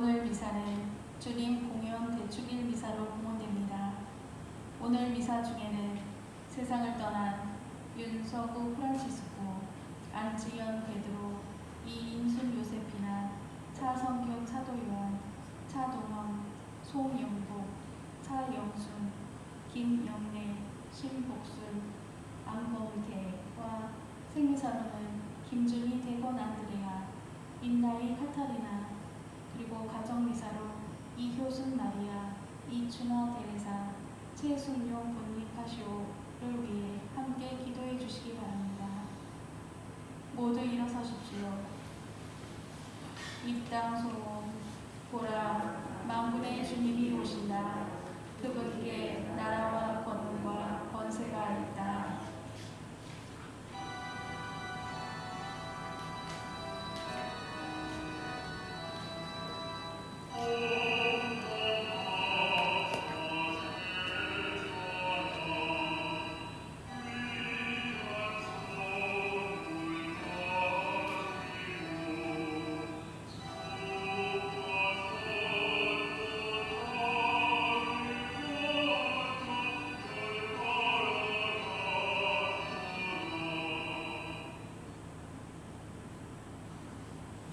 오늘 미사는 주님 공연 대축일 미사로 공헌됩니다. 오늘 미사 중에는 세상을 떠난 윤서구 프란치스코, 안지연 베드로, 이인순 요세피나, 차성균 사도요한, 차동원, 송영복, 차영순, 김영래, 신복순, 안범태와 생일사로는 김준희 대건 안드레아, 임나희 카타리나, 그리고 가정미사로 이효순 마리아, 이춘화 데레사, 최순용 본니카시오를 위해 함께 기도해 주시기 바랍니다. 모두 일어서십시오. 입당 소원. 보라, 만군의 주님이 오신다. 그분께 나라와 권능과 권세가 있다.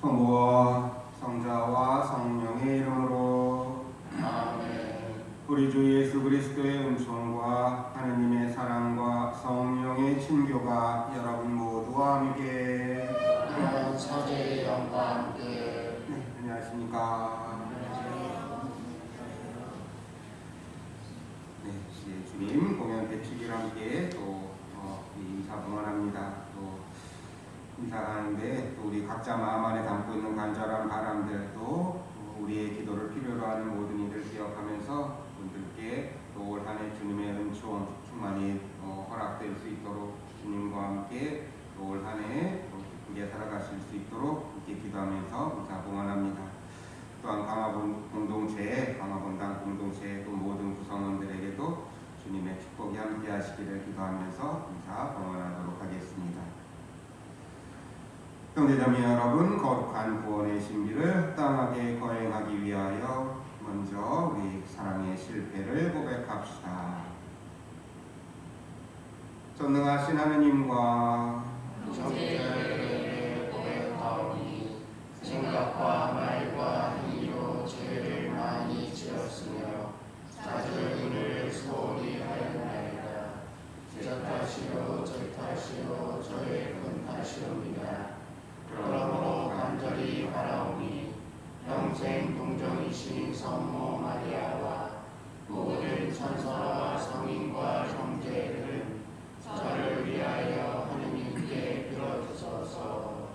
성부와 성자와 성령의 이름으로 아멘. 우리 주 예수 그리스도의 은총과 하느님의 사랑과 성령의 친교가 여러분 모두와 함께 서재의 영과 함께. 안녕하십니까. 이제 주님 공연 대축일과 함께 또 인사 봉헌합니다. 또 인사하는데 또 우리 각자 마음 안에 담고 있는 간절한 바람들 또 우리의 기도를 필요로 하는 모든 이들 기억하면서 분들께 또 올 한 해 주님의 은총 충만히 허락될 수 있도록 주님과 함께 또 올 한 해 기쁘게 살아가실 수 있도록 함께 기도하면서 인사 봉헌합니다. 또한 강화본 공동체, 강화본당 공동체 또 모든 구성원들에게도 주님의 축복이 함께 하시기를 기도하면서 인사 봉헌하도록 하겠습니다. 형제자매 여러분, 거룩한 구원의 신비를 합당하게 거행하기 위하여 먼저 우리 사랑의 실패를 고백합시다. 전능하신 하느님과 정죄를 고백하오니 생각과 말과 행위로 죄를 많이 지었으며 자주를 소홀히 하였나이다. 제 탓이요 제 탓이요 저의 큰 탓이옵니다. 그러므로 간절히 바라오니 평생 동정이신 성모 마리아와 모든 천사와 성인과 형제들은 저를 위하여 하느님께 빌어주소서.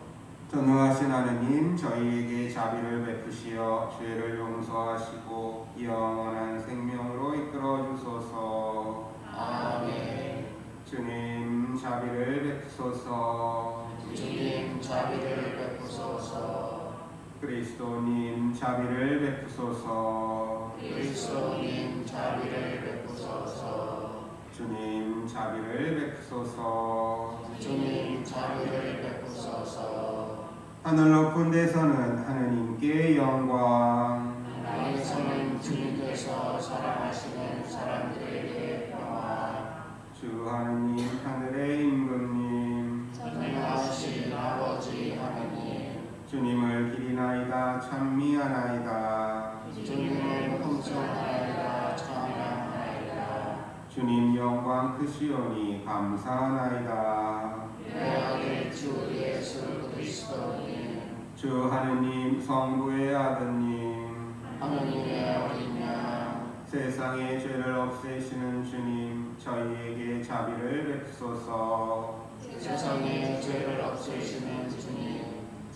전능하신 하느님, 저희에게 자비를 베푸시어 죄를 용서하시고 영원한 생명으로 이끌어 주소서. 아멘. 주님 자비를 베푸소서. 주님 자비를 베푸소서. 그리스도님 자비를 베푸소서. 그리스도님 자비를 베푸소서. 주님 자비를 베푸소서. 주님 자비를 베푸소서. 하늘 높은 데서는 하느님께 영광, 땅에서는 주님께서 사랑하시는 사람들에게 평화. 주 하느님 하늘의 임금님, 전능하신 아버지 하느님, 주님을 기리나이다 찬미하나이다. 주님을 풍성하나이다 찬양하나이다. 주님 영광 크시오니 감사하나이다. 내 아들 주 예수 그리스도님, 주 하느님 성부의 아드님, 하느님의 어린 양, 세상의 죄를 없애시는 주님, 저희에게 자비를 베푸소서. 세상의 죄를 없애시는 주님,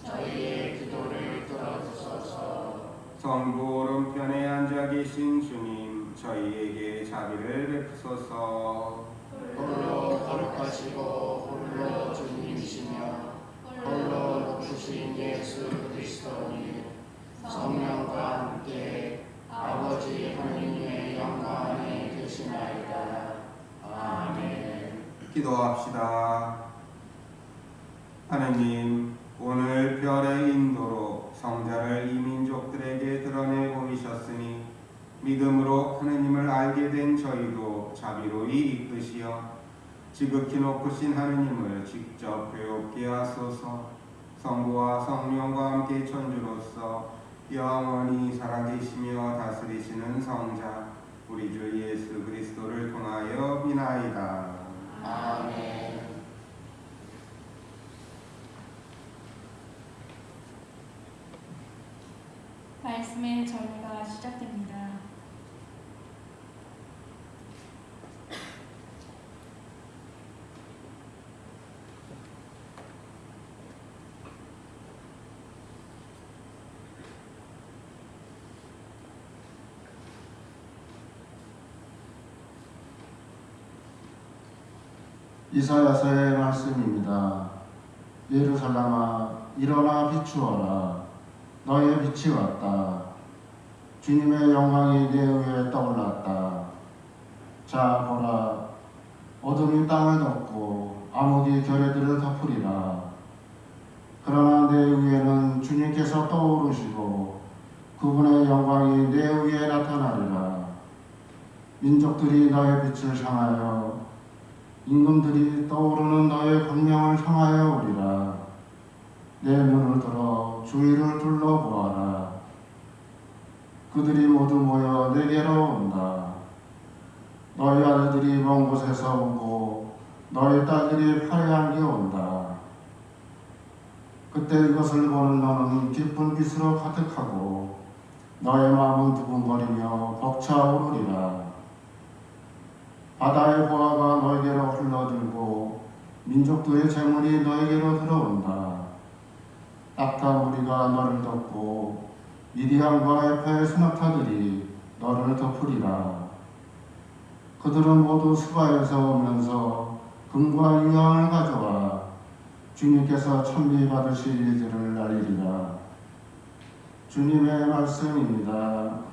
저희의 기도를 들어주소서. 성부 오른편에 앉아 계신 주님, 저희에게 자비를 베푸소서. 홀로 거룩하시고 홀로 주님이시며 홀로 높으신 예수 그리스도님, 성령과 함께 아버지 하느님의 영광 안에 계시나이다. 아멘. 기도합시다. 하느님, 오늘 별의 인도로 성자를 이민족들에게 들어 하게 된 저희도 자비로이 이끄시어 지극히 높으신 하느님을 직접 배웁게 하소서. 성부와 성령과 함께 천주로서 영원히 살아계시며 다스리시는 성자 우리 주 예수 그리스도를 통하여 비나이다. 아멘. 말씀의 전례가 시작됩니다. 이사야서의 말씀입니다. 예루살렘아 일어나 비추어라. 너의 빛이 왔다. 주님의 영광이 내 위에 떠올랐다. 자 보라, 어둠이 땅을 덮고 암흑이 결의들을 덮으리라. 그러나 내 위에는 주님께서 떠오르시고 그분의 영광이 내 위에 나타나리라. 민족들이 너의 빛을 향하여 임금들이 떠오르는 너의 광명을 향하여 오리라. 내 눈을 들어 주위를 둘러보아라. 그들이 모두 모여 내게로 온다. 너희 아들들이 먼 곳에서 오고 너희 딸들이 화려하게 온다. 그때 이것을 보는 너는 기쁜 빛으로 가득하고 너의 마음은 두근거리며 벅차오르리라. 바다의 보화가 너에게로 흘러들고 민족들의 재물이 너에게로 들어온다. 낙타 무리가 너를 덮고 미디안과 에파의 수납타들이 너를 덮으리라. 그들은 모두 수바에서 오면서 금과 유황을 가져와 주님께서 천비 받으실 일들을 알리리라. 주님의 말씀입니다.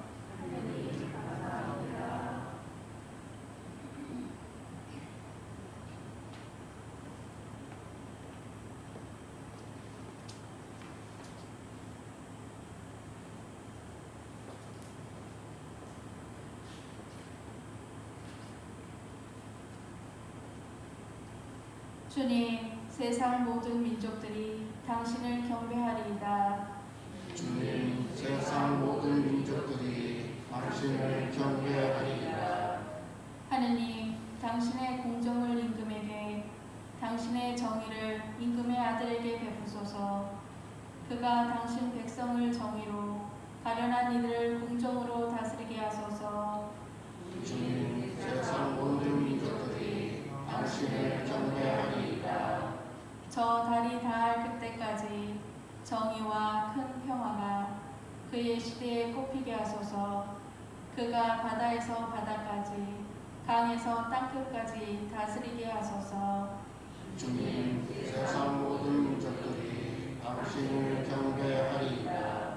주님, 세상 모든 민족들이 당신을 경배하리이다. 주님, 세상 모든 민족들이 당신을 경배하리이다. 하느님, 당신의 공정을 임금에게, 당신의 정의를 임금의 아들에게 베푸소서. 그가 당신 백성을 정의로, 가련한 이들을 공정으로 다스리게 하소서. 주님, 세상 모든 민족들이 당신을 경배하리이다. 저 달이 닿을 그때까지 정의와 큰 평화가 그의 시대에 꽃피게 하소서. 그가 바다에서 바다까지, 강에서 땅끝까지 다스리게 하소서. 주님, 세상 모든 민족들이 당신을 경배하리이다.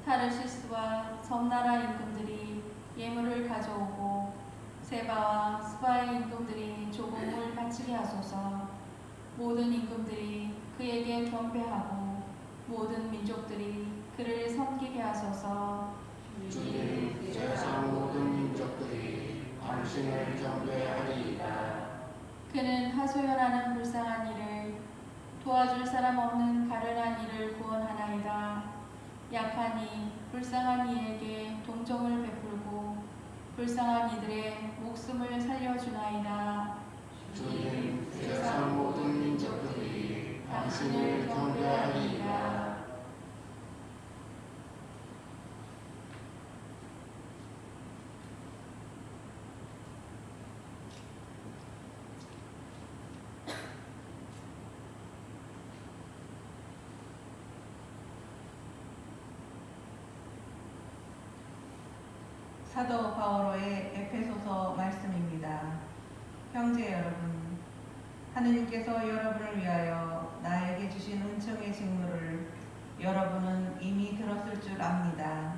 타르시스와 섬나라 임금들이 예물을 가져오고 세바와 스바의 임금들이 조공을 바치게 하소서. 모든 임금들이 그에게 경배하고 모든 민족들이 그를 섬기게 하소서. 주님, 세상 모든 민족들이 당신을 경배하리이다. 그는 하소연하는 불쌍한 이를, 도와줄 사람 없는 가련한 이를 구원하나이다. 약하니 불쌍한 이에게 동정을 베풀고 불쌍한 이들의 목숨을 살려주나이다. 주님, 세상 모든 민족들이 당신을 경배하리이다. 사도 바오로의 에페소서 말씀입니다. 형제 여러분, 하느님께서 여러분을 위하여 나에게 주신 은총의 직무를 여러분은 이미 들었을 줄 압니다.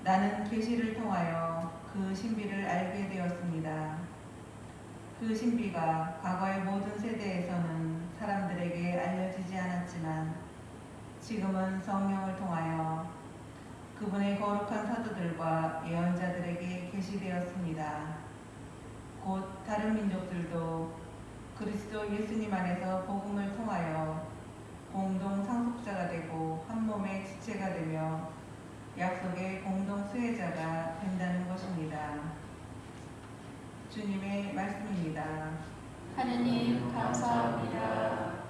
나는 계시를 통하여 그 신비를 알게 되었습니다. 그 신비가 과거의 모든 세대에서는 사람들에게 알려지지 않았지만 지금은 성령을 통하여 그분의 거룩한 사도들과 예언자들에게 계시되었습니다. 곧 다른 민족들도 그리스도 예수님 안에서 복음을 통하여 공동 상속자가 되고 한 몸의 지체가 되며 약속의 공동 수혜자가 된다는 것입니다. 주님의 말씀입니다. 하느님 감사합니다.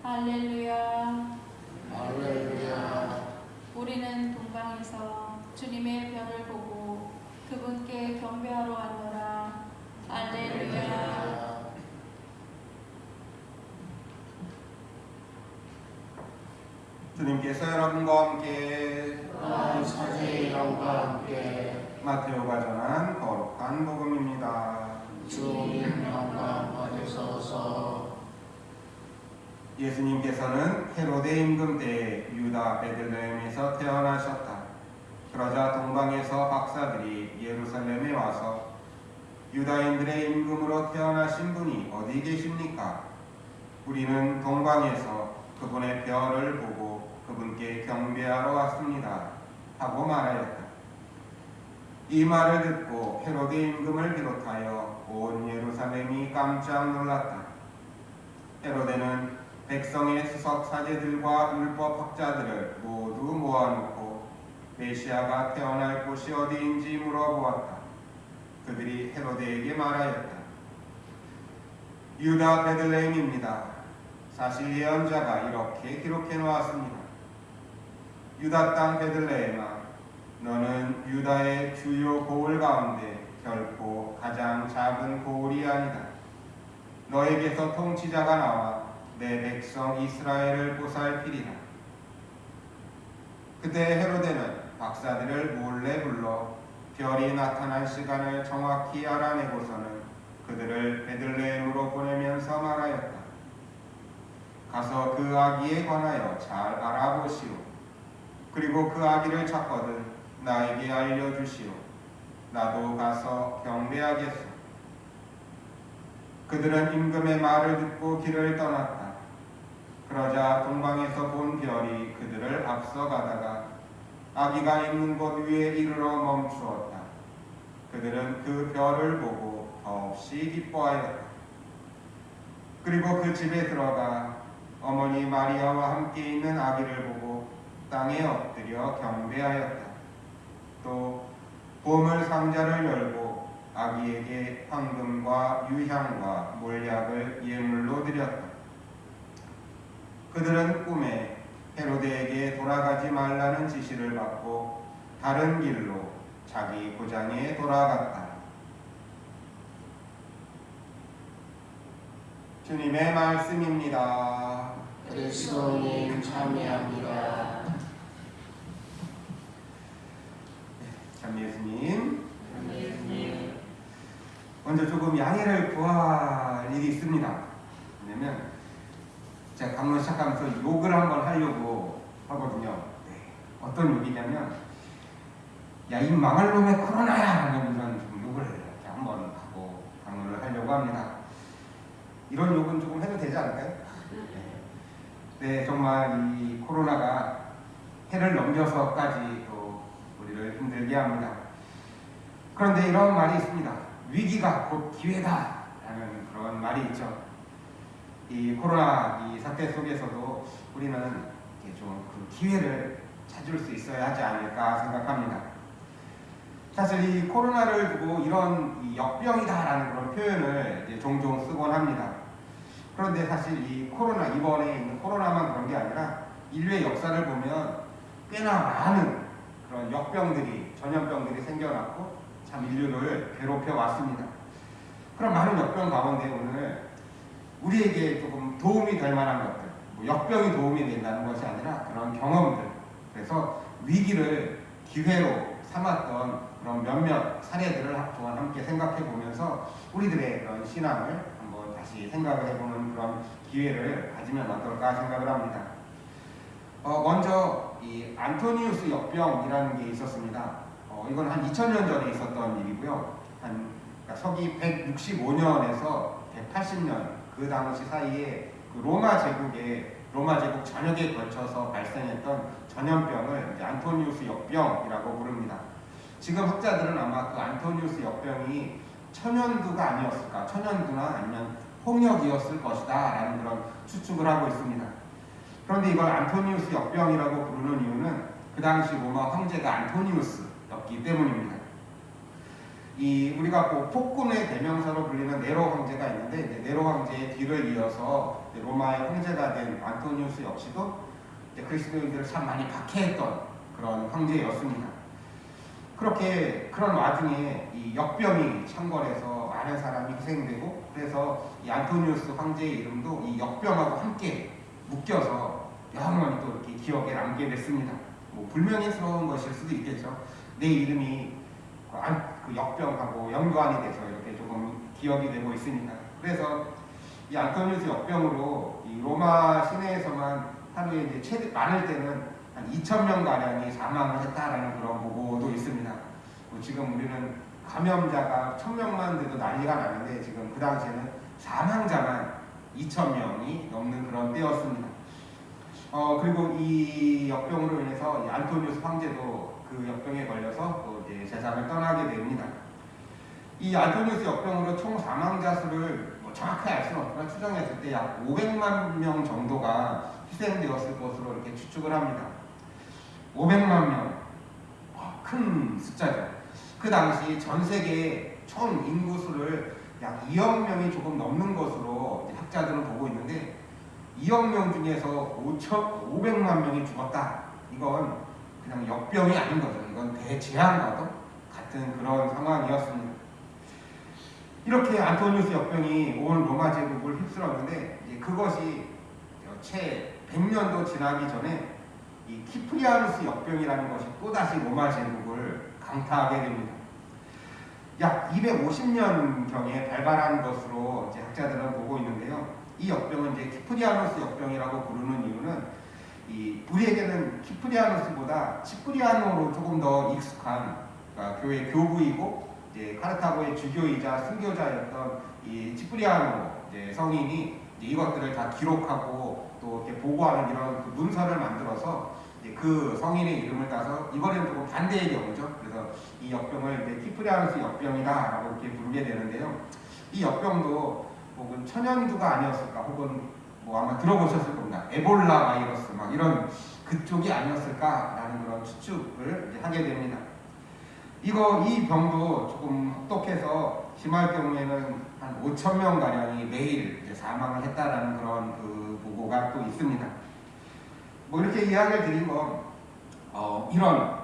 할렐루야. 할렐루야. 우리는 동방에서 주님의 별을 보고 그분께 경배하러 왔노라. 할렐루야. 주님께서 여러분과 함께 또한 사제의 영과 함께 마테오가 전한 거룩한 복음입니다. 주님 영광 받으소서. 예수님께서는 헤로데 임금 때에 유다 베들레헴에서 태어나셨다. 그러자 동방에서 박사들이 예루살렘에 와서 유다인들의 임금으로 태어나신 분이 어디 계십니까? 우리는 동방에서 그분의 별을 보고 그분께 경배하러 왔습니다. 하고 말하였다. 이 말을 듣고 헤로데 임금을 비롯하여 온 예루살렘이 깜짝 놀랐다. 헤로데는 백성의 수석 사제들과 율법학자들을 모두 모아놓고 메시아가 태어날 곳이 어디인지 물어보았다. 그들이 헤로데에게 말하였다. 유다 베들레헴입니다. 사실 예언자가 이렇게 기록해 놓았습니다. 유다 땅 베들레헴아, 너는 유다의 주요 고을 가운데 결코 가장 작은 고을이 아니다. 너에게서 통치자가 나와 내 백성 이스라엘을 보살피리라. 그때 헤로데는 박사들을 몰래 불러 별이 나타난 시간을 정확히 알아내고서는 그들을 베들레헴으로 보내면서 말하였다. 가서 그 아기에 관하여 잘 알아보시오. 그리고 그 아기를 찾거든 나에게 알려주시오. 나도 가서 경배하겠소. 그들은 임금의 말을 듣고 길을 떠났다. 그러자 동방에서 본 별이 그들을 앞서가다가 아기가 있는 곳 위에 이르러 멈추었다. 그들은 그 별을 보고 더없이 기뻐하였다. 그리고 그 집에 들어가 어머니 마리아와 함께 있는 아기를 보고 땅에 엎드려 경배하였다. 또 보물 상자를 열고 아기에게 황금과 유향과 몰약을 예물로 드렸다. 그들은 꿈에 헤로데에게 돌아가지 말라는 지시를 받고 다른 길로 자기 고장에 돌아갔다. 주님의 말씀입니다. 그리스도님 참여합니다. 참 예수님, 예수님. 먼저 조금 양해를 구할 일이 있습니다. 왜냐면 제가 강론 시작하면서 욕을 한번 하려고 하거든요. 네. 어떤 욕이냐면 야, 이 망할 놈의 코로나야! 라는 이런 좀 욕을 이렇게 한번 하고 강론을 하려고 합니다. 이런 욕은 조금 해도 되지 않을까요? 네, 정말 이 코로나가 해를 넘겨서까지 또 우리를 힘들게 합니다. 그런데 이런 말이 있습니다. 위기가 곧 기회다 라는 그런 말이 있죠. 이 코로나 이 사태 속에서도 우리는 좀 그 기회를 찾을 수 있어야 하지 않을까 생각합니다. 사실 이 코로나를 두고 이런 이 역병이다라는 그런 표현을 이제 종종 쓰곤 합니다. 그런데 사실 이 코로나, 이번에 있는 코로나만 그런 게 아니라 인류의 역사를 보면 꽤나 많은 그런 역병들이, 전염병들이 생겨났고 참 인류를 괴롭혀 왔습니다. 그런 많은 역병 가운데 오늘 우리에게 조금 도움이 될 만한 것들, 뭐 역병이 도움이 된다는 것이 아니라 그런 경험들, 그래서 위기를 기회로 삼았던 그런 몇몇 사례들을 또한 함께 생각해 보면서 우리들의 그런 신앙을 한번 다시 생각을 해보는 그런 기회를 가지면 어떨까 생각을 합니다. 먼저 이 안토니우스 역병이라는 게 있었습니다. 이건 한 2000년 전에 있었던 일이고요. 그러니까 서기 165년에서 180년 그 당시 사이에 그 로마 제국 전역에 걸쳐서 발생했던 전염병을 이제 안토니우스 역병이라고 부릅니다. 지금 학자들은 아마 그 안토니우스 역병이 천연두가 아니었을까, 천연두나 아니면 홍역이었을 것이다 라는 그런 추측을 하고 있습니다. 그런데 이걸 안토니우스 역병이라고 부르는 이유는 그 당시 로마 황제가 안토니우스였기 때문입니다. 우리가 폭군의 대명사로 불리는 네로 황제가 있는데 네로 황제의 뒤를 이어서 로마의 황제가 된 안토니우스 역시도 그리스도인들을 참 많이 박해했던 그런 황제였습니다. 그런 와중에 이 역병이 창궐해서 많은 사람이 희생되고 그래서 이 안토니우스 황제의 이름도 이 역병하고 함께 묶여서 영원히 또 이렇게 기억에 남게 됐습니다. 불명예스러운 것일 수도 있겠죠. 내 이름이 그 역병하고 연관이 돼서 이렇게 조금 기억이 되고 있으니까. 그래서 이 안토니우스 역병으로 이 로마 시내에서만 하루에 이제 많을 때는 한 2,000명 가량이 사망을 했다라는 그런 보고도 있습니다. 지금 우리는 감염자가 1,000명만 돼도 난리가 나는데 지금 그 당시에는 사망자만 2,000명이 넘는 그런 때였습니다. 그리고 이 역병으로 인해서 이 안토니우스 황제도 그 역병에 걸려서 또 이제 세상을 떠나게 됩니다. 이 안토니우스 역병으로 총 사망자 수를 정확하게 알 수는 없지만 추정했을 때 약 500만 명 정도가 희생되었을 것으로 이렇게 추측을 합니다. 500만 명, 큰 숫자죠. 그 당시 전 세계 총 인구 수를 약 2억 명이 조금 넘는 것으로 학자들은 보고 있는데 2억 명 중에서 500만 명이 죽었다. 이건 그냥 역병이 아닌 거죠. 이건 대재앙과도 같은 그런 상황이었습니다. 이렇게 안토니우스 역병이 온 로마 제국을 휩쓸었는데 이제 그것이 채 100년도 지나기 전에 이 키프리아누스 역병이라는 것이 또다시 로마 제국을 강타하게 됩니다. 약 250년경에 발발한 것으로 이제 학자들은 보고 있는데요. 이 역병은 이제 키프리아누스 역병이라고 부르는 이유는 우리에게는 키프리아누스보다 치프리아노로 조금 더 익숙한 그러니까 교회 교부이고 이제 카르타고의 주교이자 순교자였던 이 치프리아노 성인이 이것들을 다 기록하고 또 이렇게 보고하는 이런 그 문서를 만들어서 그 성인의 이름을 따서 이번에는 조금 반대의 경우죠. 그래서 이 역병을 이제 키프리아누스 역병이다라고 이렇게 부르게 되는데요. 이 역병도 혹은 천연두가 아니었을까, 혹은 아마 들어보셨을 겁니다. 에볼라 바이러스 이런 그쪽이 아니었을까라는 그런 추측을 이제 하게 됩니다. 이 병도 조금 혹독해서 심할 경우에는 한 5,000명 가량이 매일 이제 사망을 했다라는 그런 그 보고가 또 있습니다. 이렇게 이야기를 드린 건 이런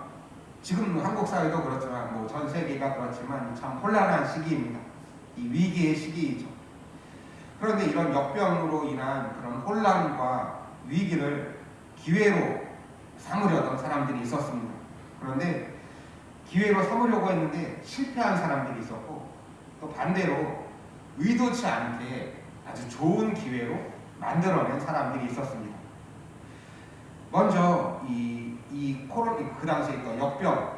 지금 한국 사회도 그렇지만 전 세계가 그렇지만 참 혼란한 시기입니다. 이 위기의 시기이죠. 그런데 이런 역병으로 인한 그런 혼란과 위기를 기회로 삼으려던 사람들이 있었습니다. 그런데 기회로 삼으려고 했는데 실패한 사람들이 있었고 또 반대로 의도치 않게 아주 좋은 기회로 만들어낸 사람들이 있었습니다. 먼저 그 당시에 역병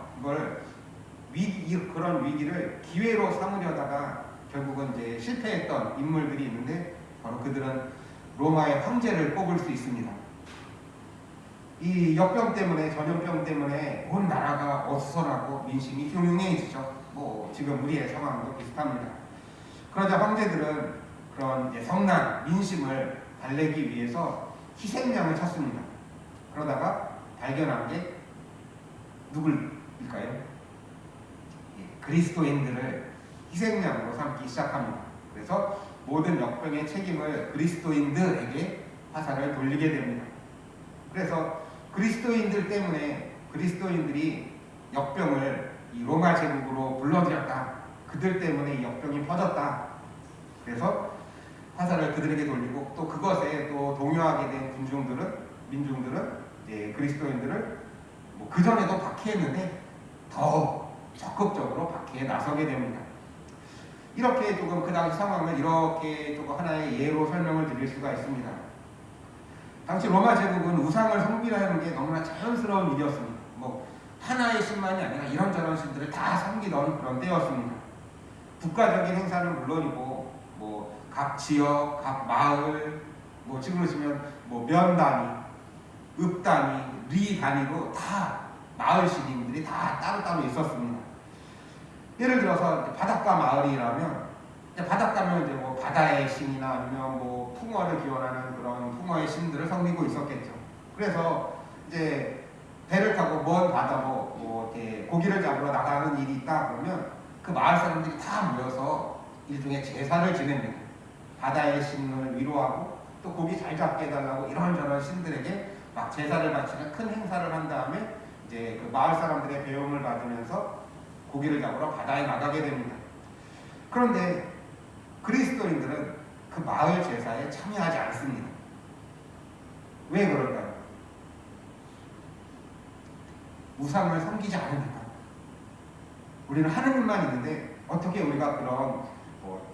그런 위기를 기회로 삼으려다가 결국은 이제 실패했던 인물들이 있는데 바로 그들은 로마의 황제를 꼽을 수 있습니다. 이 역병 때문에 전염병 때문에 온 나라가 어수선하고 민심이 흉흉해지죠. 지금 우리의 상황도 비슷합니다. 그러자 황제들은 그런 이제 성난 민심을 달래기 위해서 희생양을 찾습니다. 그러다가 발견한 게 누굴일까요? 그리스도인들을 희생양으로 삼기 시작합니다. 그래서 모든 역병의 책임을 그리스도인들에게 화살을 돌리게 됩니다. 그래서 그리스도인들 때문에 그리스도인들이 역병을 이 로마 제국으로 불러들였다. 그들 때문에 이 역병이 퍼졌다. 그래서 화살을 그들에게 돌리고 또 그것에 또 동요하게 된 민중들은 그리스도인들을 그 전에도 박해했는데 더 적극적으로 박해에 나서게 됩니다. 이렇게 조금 그 당시 상황을 이렇게 조금 하나의 예로 설명을 드릴 수가 있습니다. 당시 로마 제국은 우상을 섬기라는 게 너무나 자연스러운 일이었습니다. 뭐 하나의 신만이 아니라 이런저런 신들을 다 섬기던 그런 때였습니다. 국가적인 행사는 물론이고 뭐 각 지역, 각 마을, 뭐 지금으로 치면 뭐 면 단위, 읍 단위, 리 단위로 다 마을 신인들이 다 따로따로 있었습니다. 예를 들어서 바닷가 마을이라면 바닷가면 이제 뭐 바다의 신이나 아니면 뭐 풍어를 기원하는 그런 풍어의 신들을 섬기고 있었겠죠. 그래서 이제 배를 타고 먼 바다 뭐 이렇게 고기를 잡으러 나가는 일이 있다 그러면 그 마을 사람들이 다 모여서 일종의 제사를 지냅니다. 바다의 신을 위로하고 또 고기 잘 잡게 해달라고 이런저런 신들에게 막 제사를 바치는 큰 행사를 한 다음에 이제 그 마을 사람들의 배움을 받으면서 고기를 잡으러 바다에 나가게 됩니다. 그런데 그리스도인들은 그 마을 제사에 참여하지 않습니다. 왜 그럴까요? 우상을 섬기지 않으니까. 우리는 하느님만 있는데 어떻게 우리가 그런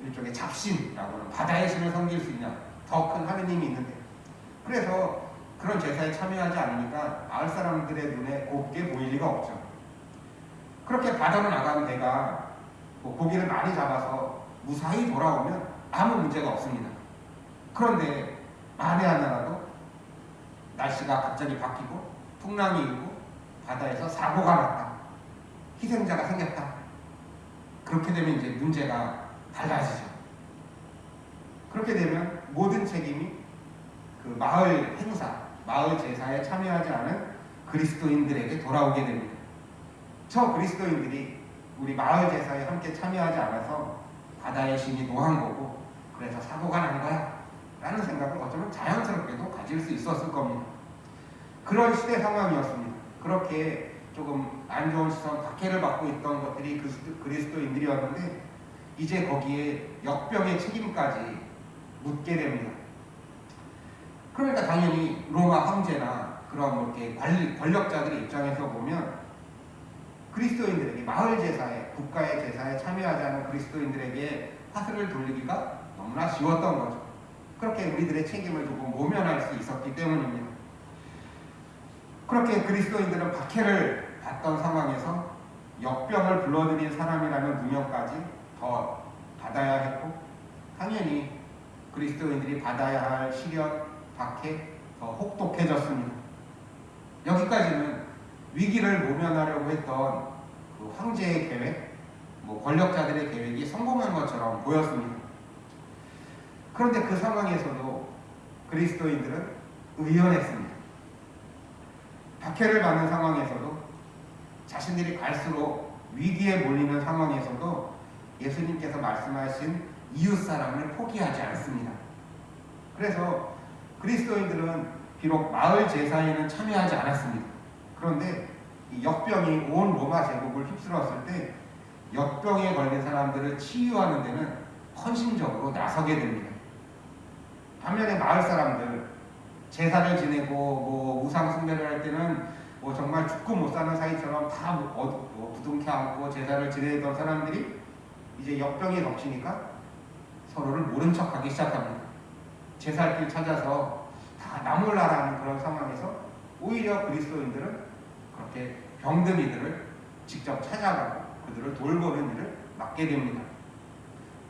일종의 잡신이라고 하는 바다의 신을 섬길 수 있냐? 더 큰 하느님이 있는데. 그래서 그런 제사에 참여하지 않으니까 마을 사람들의 눈에 곱게 보일 리가 없죠. 그렇게 바다로 나간 배가 고기를 많이 잡아서 무사히 돌아오면 아무 문제가 없습니다. 그런데 만에 하나라도 날씨가 갑자기 바뀌고 풍랑이 일고 바다에서 사고가 났다. 희생자가 생겼다. 그렇게 되면 이제 문제가 달라지죠. 그렇게 되면 모든 책임이 그 마을 행사, 마을 제사에 참여하지 않은 그리스도인들에게 돌아오게 됩니다. 저 그리스도인들이 우리 마을 제사에 함께 참여하지 않아서 바다의 신이 노한 거고 그래서 사고가 난 거야 라는 생각을 어쩌면 자연스럽게도 가질 수 있었을 겁니다. 그런 시대 상황이었습니다. 그렇게 조금 안 좋은 시선, 박해를 받고 있던 것들이 그리스도인들이었는데 이제 거기에 역병의 책임까지 묻게 됩니다. 그러니까 당연히 로마 황제나 그런 이렇게 권력자들의 입장에서 보면 그리스도인들에게 마을 제사에, 국가의 제사에 참여하지 않은 그리스도인들에게 화살을 돌리기가 너무나 쉬웠던 거죠. 그렇게 우리들의 책임을 조금 모면할 수 있었기 때문입니다. 그렇게 그리스도인들은 박해를 받던 상황에서 역병을 불러들인 사람이라는 누명까지 더 받아야 했고 당연히 그리스도인들이 받아야 할 시련, 박해 더 혹독해졌습니다. 여기까지는 위기를 모면하려고 했던 그 황제의 계획, 권력자들의 계획이 성공한 것처럼 보였습니다. 그런데 그 상황에서도 그리스도인들은 의연했습니다. 박해를 받는 상황에서도 자신들이 갈수록 위기에 몰리는 상황에서도 예수님께서 말씀하신 이웃사랑을 포기하지 않습니다. 그래서 그리스도인들은 비록 마을 제사에는 참여하지 않았습니다. 그런데 이 역병이 온 로마 제국을 휩쓸었을 때 역병에 걸린 사람들을 치유하는 데는 헌신적으로 나서게 됩니다. 반면에 마을 사람들 제사를 지내고 우상 숭배를 할 때는 정말 죽고 못 사는 사이처럼 다 부둥켜 안고 제사를 지내던 사람들이 이제 역병이 덮치니까 서로를 모른 척하기 시작합니다. 제살길 찾아서 다 나몰라라는 그런 상황에서 오히려 그리스도인들은 그렇게 병든 이들을 직접 찾아가고 그들을 돌보는 일을 맡게 됩니다.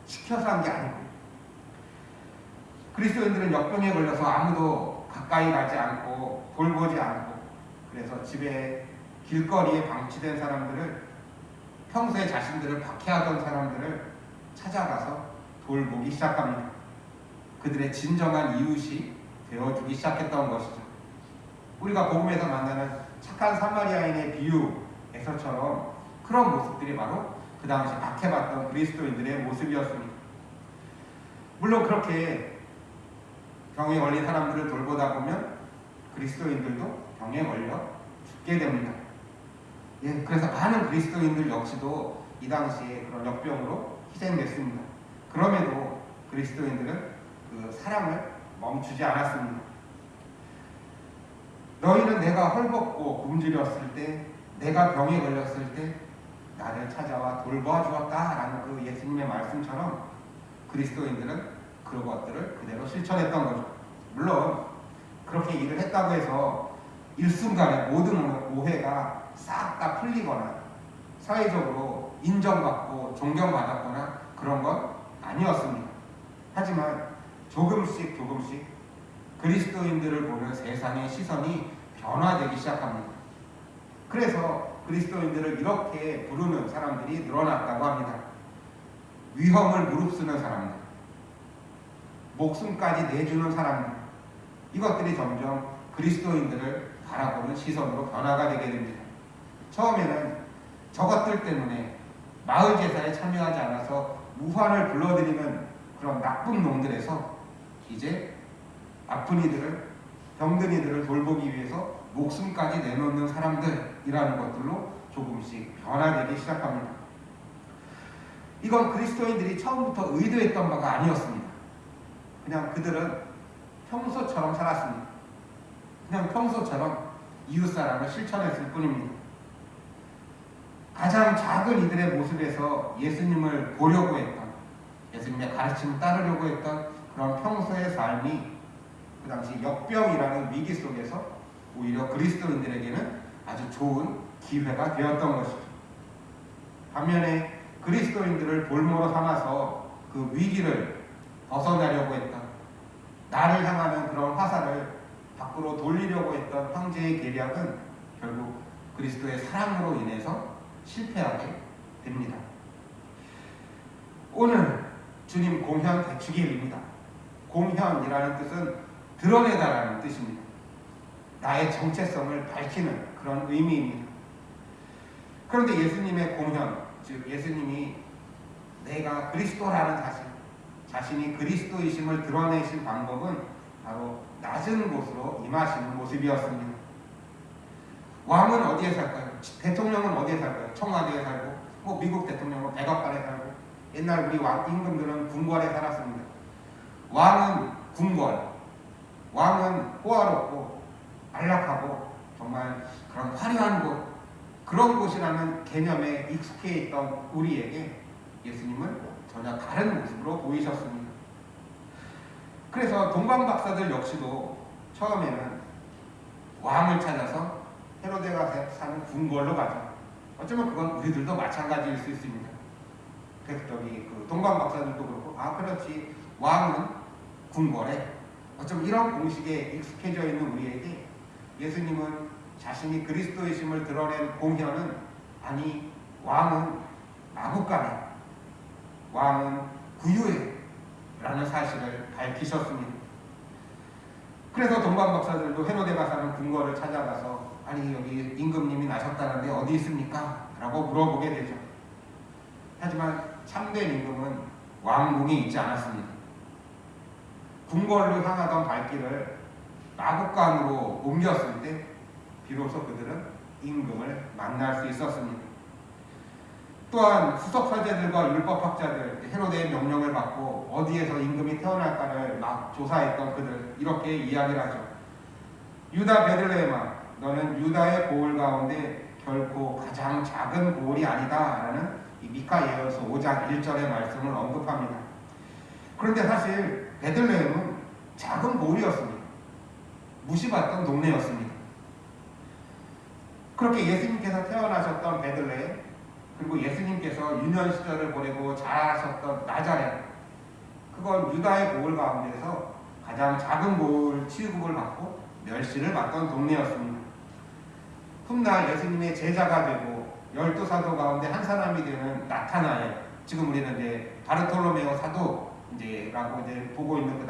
시켜서 한 게 아니고 그리스도인들은 역병에 걸려서 아무도 가까이 가지 않고 돌보지 않고 그래서 집에 길거리에 방치된 사람들을 평소에 자신들을 박해하던 사람들을 찾아가서 돌보기 시작합니다. 그들의 진정한 이웃이 되어주기 시작했던 것이죠. 우리가 복음에서 만나는 착한 사마리아인의 비유에서처럼 그런 모습들이 바로 그 당시 박해받던 그리스도인들의 모습이었습니다. 물론 그렇게 병에 걸린 사람들을 돌보다 보면 그리스도인들도 병에 걸려 죽게 됩니다. 그래서 많은 그리스도인들 역시도 이 당시에 그런 역병으로 희생됐습니다. 그럼에도 그리스도인들은 그 사랑을 멈추지 않았습니다. 너희는 내가 헐벗고 굶주렸을 때 내가 병에 걸렸을 때 나를 찾아와 돌봐주었다라는 그 예수님의 말씀처럼 그리스도인들은 그런 것들을 그대로 실천했던 거죠. 물론 그렇게 일을 했다고 해서 일순간에 모든 오해가 싹 다 풀리거나 사회적으로 인정받고 존경받았거나 그런 건 아니었습니다. 하지만 조금씩 그리스도인들을 보는 세상의 시선이 변화되기 시작합니다. 그래서 그리스도인들을 이렇게 부르는 사람들이 늘어났다고 합니다. 위험을 무릅쓰는 사람들, 목숨까지 내주는 사람들, 이것들이 점점 그리스도인들을 바라보는 시선으로 변화가 되게 됩니다. 처음에는 저것들 때문에 마을 제사에 참여하지 않아서 무환을 불러들이는 그런 나쁜 놈들에서 이제 아픈 이들을, 병든 이들을 돌보기 위해서 목숨까지 내놓는 사람들이라는 것들로 조금씩 변화되기 시작합니다. 이건 그리스도인들이 처음부터 의도했던 바가 아니었습니다. 그냥 그들은 평소처럼 살았습니다. 그냥 평소처럼 이웃사랑을 실천했을 뿐입니다. 가장 작은 이들의 모습에서 예수님을 보려고 했던, 예수님의 가르침을 따르려고 했던 그런 평소의 삶이 그 당시 역병이라는 위기 속에서 오히려 그리스도인들에게는 아주 좋은 기회가 되었던 것이죠. 반면에 그리스도인들을 볼모로 삼아서 그 위기를 벗어나려고 했던, 나를 향하는 그런 화살을 밖으로 돌리려고 했던 황제의 계략은 결국 그리스도의 사랑으로 인해서 실패하게 됩니다. 오늘 주님 공현 대축일입니다. 공현이라는 뜻은 드러내다라는 뜻입니다. 나의 정체성을 밝히는 그런 의미입니다. 그런데 예수님의 공현, 즉 예수님이 내가 그리스도라는 자신이 그리스도이심을 드러내신 방법은 바로 낮은 곳으로 임하시는 모습이었습니다. 왕은 어디에 살까요? 대통령은 어디에 살까요? 청와대에 살고, 미국 대통령은 백악관에 살고, 옛날 우리 왕 임금들은 궁궐에 살았습니다. 왕은 궁궐, 왕은 호화롭고 안락하고 정말 그런 화려한 곳, 그런 곳이라는 개념에 익숙해 있던 우리에게 예수님은 전혀 다른 모습으로 보이셨습니다. 그래서 동방박사들 역시도 처음에는 왕을 찾아서 헤로데가 사는 궁궐로 가죠. 어쩌면 그건 우리들도 마찬가지일 수 있습니다. 그래서 그 동방박사들도 그렇고, 그렇지, 왕은 궁궐에, 어쩌면 이런 공식에 익숙해져 있는 우리에게 예수님은 자신이 그리스도이심을 드러낸 공현은, 아니, 왕은 마구간에, 왕은 구유에 라는 사실을 밝히셨습니다. 그래서 동방박사들도 헤로데가 사는 궁궐을 찾아가서, 아니, 여기 임금님이 나셨다는데 어디 있습니까? 라고 물어보게 되죠. 하지만 참된 임금은 왕궁에 있지 않았습니다. 궁궐로 향하던 발길을 마국간으로 옮겼을 때 비로소 그들은 임금을 만날 수 있었습니다. 또한 수석사제들과 율법학자들, 헤로데의 명령을 받고 어디에서 임금이 태어날까를 막 조사했던 그들, 이렇게 이야기를 하죠. 유다 베들레헴아, 너는 유다의 고을 가운데 결코 가장 작은 고을이 아니다 라는 이 미카 예언서 5장 1절의 말씀을 언급합니다. 그런데 사실 베들레헴은 작은 고을이었습니다. 무시받던 동네였습니다. 그렇게 예수님께서 태어나셨던 베들레헴, 그리고 예수님께서 유년 시절을 보내고 자라셨던 나자렛, 그건 유다의 고을 가운데서 가장 작은 고을 취급을 받고 멸시를 받던 동네였습니다. 훗날 예수님의 제자가 되고 12사도 가운데 한 사람이 되는 나타나엘, 지금 우리는 이제 바르톨로메오 사도 라고 보고 있는 그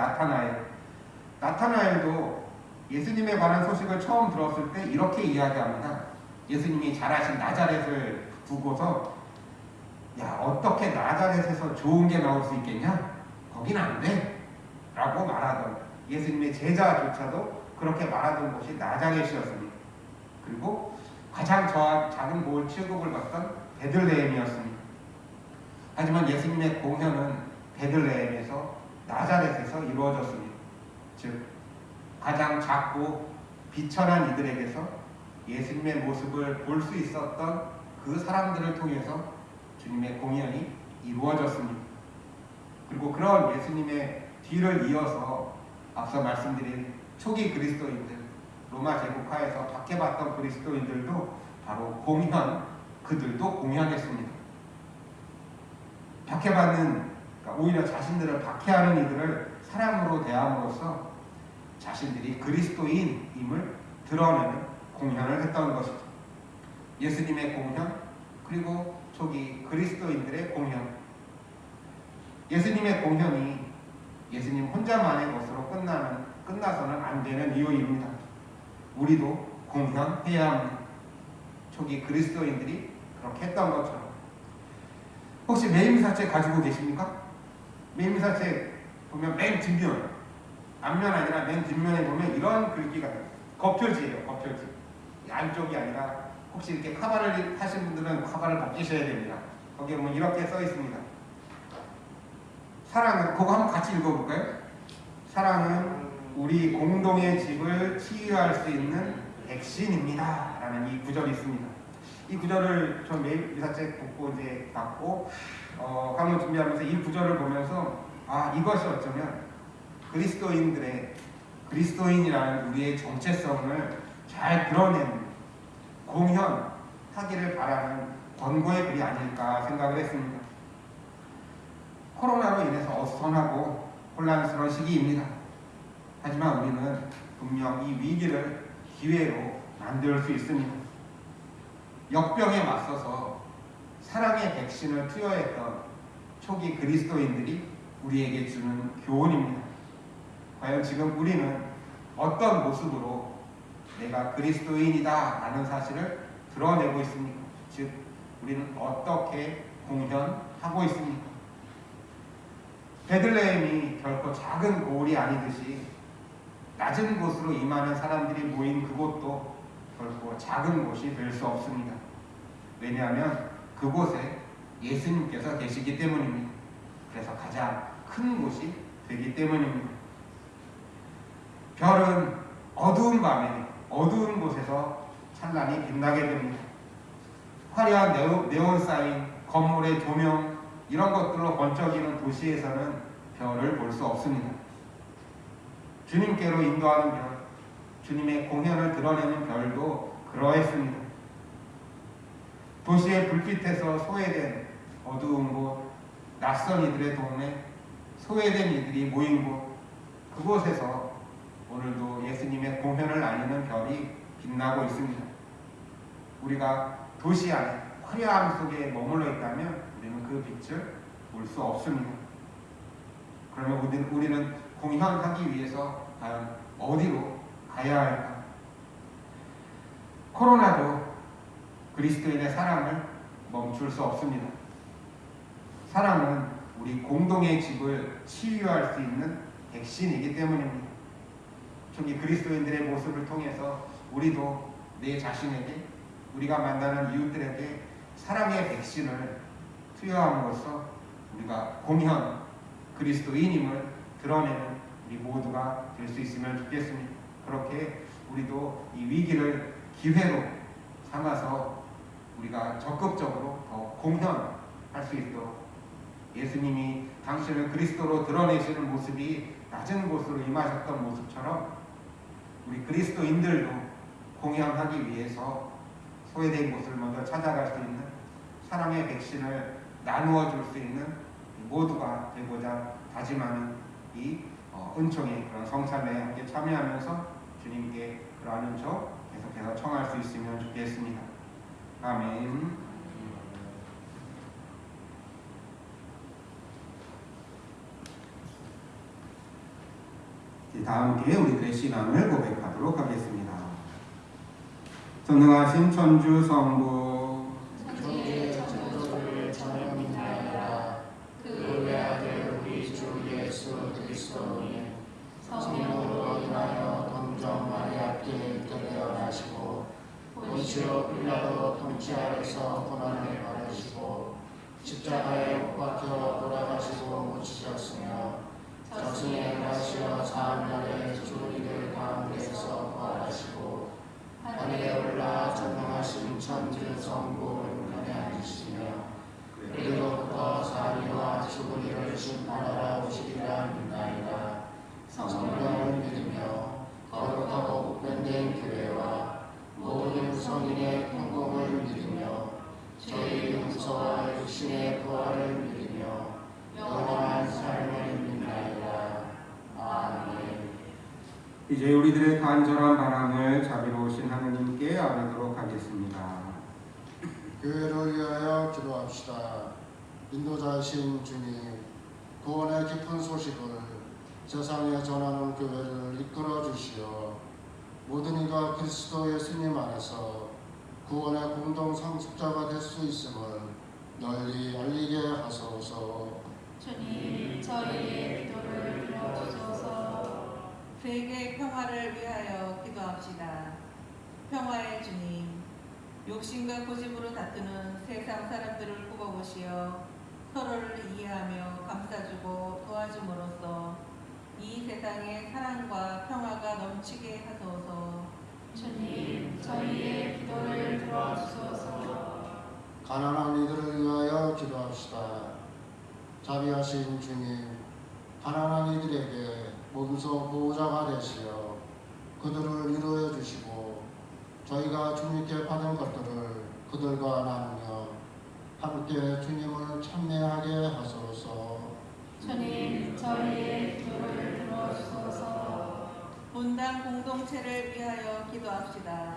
나타나엘도 예수님에 관한 소식을 처음 들었을 때 이렇게 이야기합니다. 예수님이 자라신 나자렛을 두고서, 야, 어떻게 나자렛에서 좋은 게 나올 수 있겠냐? 거긴 안 돼 라고 말하던, 예수님의 제자조차도 그렇게 말하던 곳이 나자렛이었습니다. 그리고 가장 작은 고을 취급을 받던 베들레헴이었습니다. 하지만 예수님의 공현은 베들레헴에서, 나자렛에서 이루어졌습니다. 즉 가장 작고 비천한 이들에게서 예수님의 모습을 볼 수 있었던 그 사람들을 통해서 주님의 공연이 이루어졌습니다. 그리고 그런 예수님의 뒤를 이어서 앞서 말씀드린 초기 그리스도인들, 로마 제국하에서 박해받던 그리스도인들도 바로 그들도 공연했습니다. 박해받는, 그러니까 오히려 자신들을 박해하는 이들을 사랑으로 대함으로써 자신들이 그리스도인임을 드러내는 공연을 했던 것이죠. 예수님의 공연, 그리고 초기 그리스도인들의 공연. 예수님의 공연이 예수님 혼자만의 것으로 끝나서는 안 되는 이유입니다. 우리도 공연해야 합니다. 초기 그리스도인들이 그렇게 했던 것처럼. 혹시 매일미사책 가지고 계십니까? 매일미사책 보면 맨 뒷면, 앞면 아니라 맨 뒷면에 보면 이런 글귀가 겉표지예요. 겉표지. 안쪽이 아니라 혹시 이렇게 카바를 하신 분들은 카바를 벗기셔야 됩니다. 거기에 보면 이렇게 써 있습니다. 사랑은, 그거 한번 같이 읽어볼까요? 사랑은 우리 공동의 집을 치유할 수 있는 백신입니다. 라는 이 구절이 있습니다. 이 구절을 저 매일 미사책 보고 이제 봤고, 강연 준비하면서 이 구절을 보면서, 이것이 어쩌면 그리스도인이라는 우리의 정체성을 잘 드러내는 공연하기를 바라는 권고의 글이 아닐까 생각을 했습니다. 코로나로 인해서 어수선하고 혼란스러운 시기입니다. 하지만 우리는 분명 이 위기를 기회로 만들 수 있습니다. 역병에 맞서서 사랑의 백신을 투여했던 초기 그리스도인들이 우리에게 주는 교훈입니다. 과연 지금 우리는 어떤 모습으로 내가 그리스도인이다 라는 사실을 드러내고 있습니까? 즉, 우리는 어떻게 공연하고 있습니까? 베들레헴이 결코 작은 고을이 아니듯이 낮은 곳으로 임하는 사람들이 모인 그곳도 결코 작은 곳이 될 수 없습니다. 왜냐하면 그곳에 예수님께서 계시기 때문입니다. 그래서 가장 큰 곳이 되기 때문입니다. 별은 어두운 밤에 어두운 곳에서 찬란히 빛나게 됩니다. 화려한 네온 사인, 건물의 조명, 이런 것들로 번쩍이는 도시에서는 별을 볼 수 없습니다. 주님께로 인도하는 별, 주님의 공연을 드러내는 별도 그러했습니다. 도시의 불빛에서 소외된 어두운 곳, 낯선 이들의 동네, 소외된 이들이 모인 곳, 그곳에서 오늘도 예수님의 공연을 알리는 별이 빛나고 있습니다. 우리가 도시 안에 화려함 속에 머물러 있다면 우리는 그 빛을 볼 수 없습니다. 그러면 우리는 공연하기 위해서 과연 어디로 가야 할까? 코로나도 그리스도인의 사랑을 멈출 수 없습니다. 사랑은 우리 공동의 집을 치유할 수 있는 백신이기 때문입니다. 초기 그리스도인들의 모습을 통해서 우리도 내 자신에게, 우리가 만나는 이웃들에게 사랑의 백신을 투여함으로써 우리가 공연 그리스도인임을 드러내는 우리 모두가 될 수 있으면 좋겠습니다. 그렇게 우리도 이 위기를 기회로 삼아서 우리가 적극적으로 더 공헌할 수 있도록 예수님이 당신을 그리스도로 드러내시는 모습이 낮은 곳으로 임하셨던 모습처럼 우리 그리스도인들도 공헌하기 위해서 소외된 곳을 먼저 찾아갈 수 있는 사랑의 백신을 나누어 줄 수 있는 모두가 되고자 다짐하는 이 은총의 그런 성찬에 함께 참여하면서 주님께 그러한 은총 계속해서 청할 수 있으면 좋겠습니다. 아멘. 다 함께 우리들의 신앙을 고백하도록 하겠습니다. 전능하신 천주 성부, 천지의 천도를 전합니다. 그 외아들 우리 주 예수 그리스도님 성령으로 인하여 동정 마리아께 태어나시고 본시오 빌라도 통치 아래서 고난을 받으시고 십자가에 못 박혀 돌아가시고 묻히셨으며 저승에 가시어 사흘 만에 주리들 가운데서 부활하시고 하늘에 올라 전능하신 천주 성부 우편에 앉으시며 그리로부터 사리와 죽은 이를 심판하러 오시리라 믿나이다. 성령을 믿으며 거룩하고 복된된 교회와 모든 성인의 공공을 믿으며 저희 용서와 육신의 부활을 믿으며 영원한 삶을 믿나이다. 아멘. 이제 우리들의 간절한 바람을 자비로우신 하느님께 아뢰도록 하겠습니다. 교회를 위하여 기도합시다. 인도자이신 주님, 구원의 깊은 소식을 세상에 전하는 교회를 이끌어 주시어 모든 이가 그리스도 예수님 안에서 구원의 공동 상속자가 될 수 있음을 널리 알리게 하소서. 주님, 저희의 기도를 들어주소서. 세계 평화를 위하여 기도합시다. 평화의 주님, 욕심과 고집으로 다투는 세상 사람들을 굽어보시어 서로를 이해하며 감싸주고 도와줌으로써 이 세상에 사랑과 평화가 넘치게 하소서. 주님, 저희의 기도를 들어주소서. 가난한 이들을 위하여 기도합시다. 자비하신 주님, 가난한 이들에게 몸소 보호자가 되시어 그들을 위로해 주시고 저희가 주님께 받은 것들을 그들과 나누며 함께 주님을 찬미하게 하소서. 주님, 저희의 기도를 들어주소서. 분당 공동체를 위하여 기도합시다.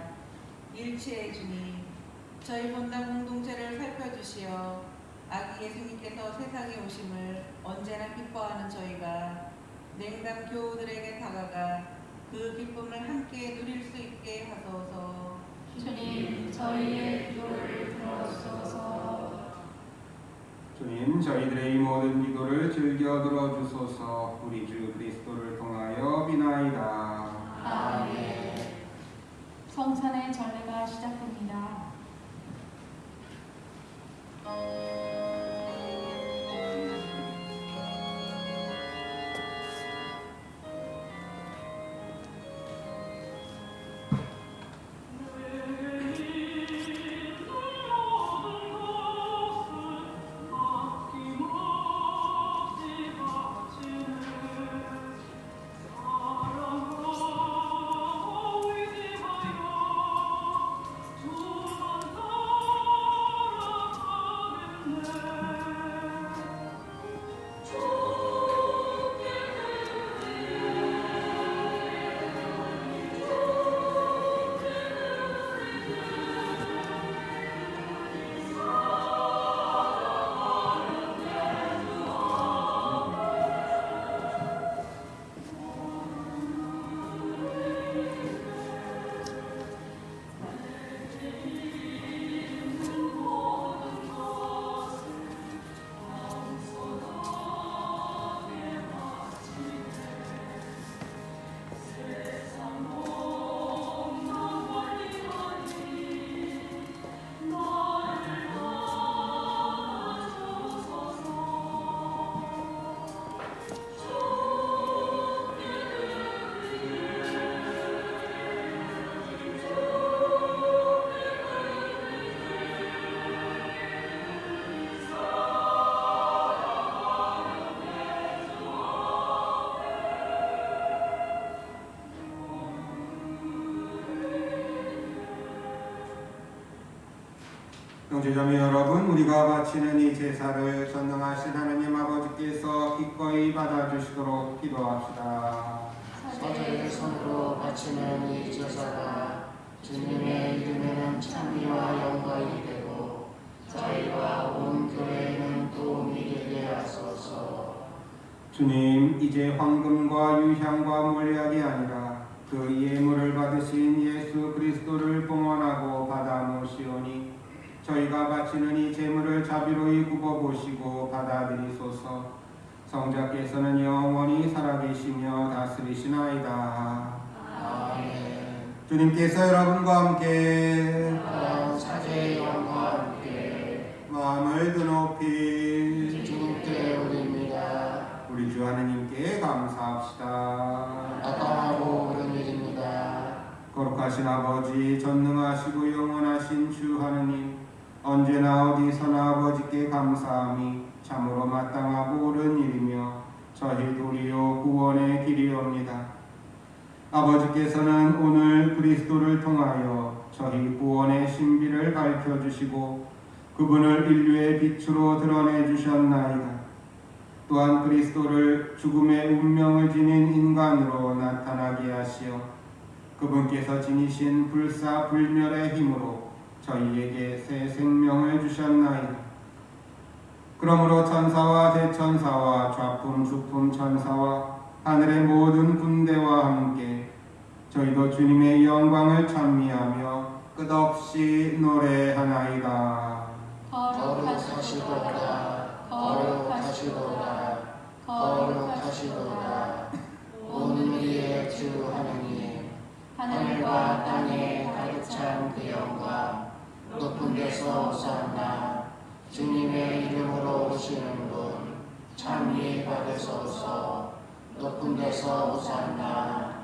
일치의 주님, 저희 분당 공동체를 살펴주시어 아기 예수님께서 세상에 오심을 언제나 기뻐하는 저희가 냉담 교우들에게 다가가 그 기쁨을 함께 누릴 수 있게 하소서. 주님, 저희의 기도를 들어주소서. 주님, 저희들의 이 모든 기도를 즐겨 들어주소서. 우리 주 그리스도를 통하여 비나이다. 아멘. 성찬의 전례가 시작됩니다. 형제자매 여러분, 우리가 바치는 이 제사를 전능하신 하느님 아버지께서 기꺼이 받아주시도록 기도합시다. 사제의 손으로 바치는 이 제사가 주님의 이름에는 찬미와 영광이 되고 저희와 온 교회에는 도움이 되게 하소서. 주님, 이제 황금과 유향과 몰약이 아니라 그 예물을 받으신 예수 그리스도를 봉헌하고 받아 모시오니 저희가 바치는 이 제물을 자비로이 굽어보시고 받아들이소서. 성자께서는 영원히 살아계시며 다스리시나이다. 아멘. 주님께서 여러분과 함께 사제의 영과 함께 마음을 드높이 주님께 올립니다. 우리 주 하느님께 감사합시다. 마땅하고 옳은 일입니다. 거룩하신 아버지, 전능하시고 영원하신 주 하느님, 언제나 어디서나 아버지께 감사함이 참으로 마땅하고 옳은 일이며 저희 도리요 구원의 길이옵니다. 아버지께서는 오늘 그리스도를 통하여 저희 구원의 신비를 밝혀주시고 그분을 인류의 빛으로 드러내 주셨나이다. 또한 그리스도를 죽음의 운명을 지닌 인간으로 나타나게 하시어 그분께서 지니신 불사불멸의 힘으로 저희에게 새 생명을 주셨나이다. 그러므로 천사와 대천사와 좌품 주품 천사와 하늘의 모든 군대와 함께 저희도 주님의 영광을 찬미하며 끝없이 노래하나이다. 거룩하시도다 거룩하시도다 거룩하시도다 온 우리의 주 하느님 하늘과 땅에 가득 찬 그 영광 높은 데서 오산나 주님의 이름으로 오시는 분 찬미 받으소서 높은 데서 오산나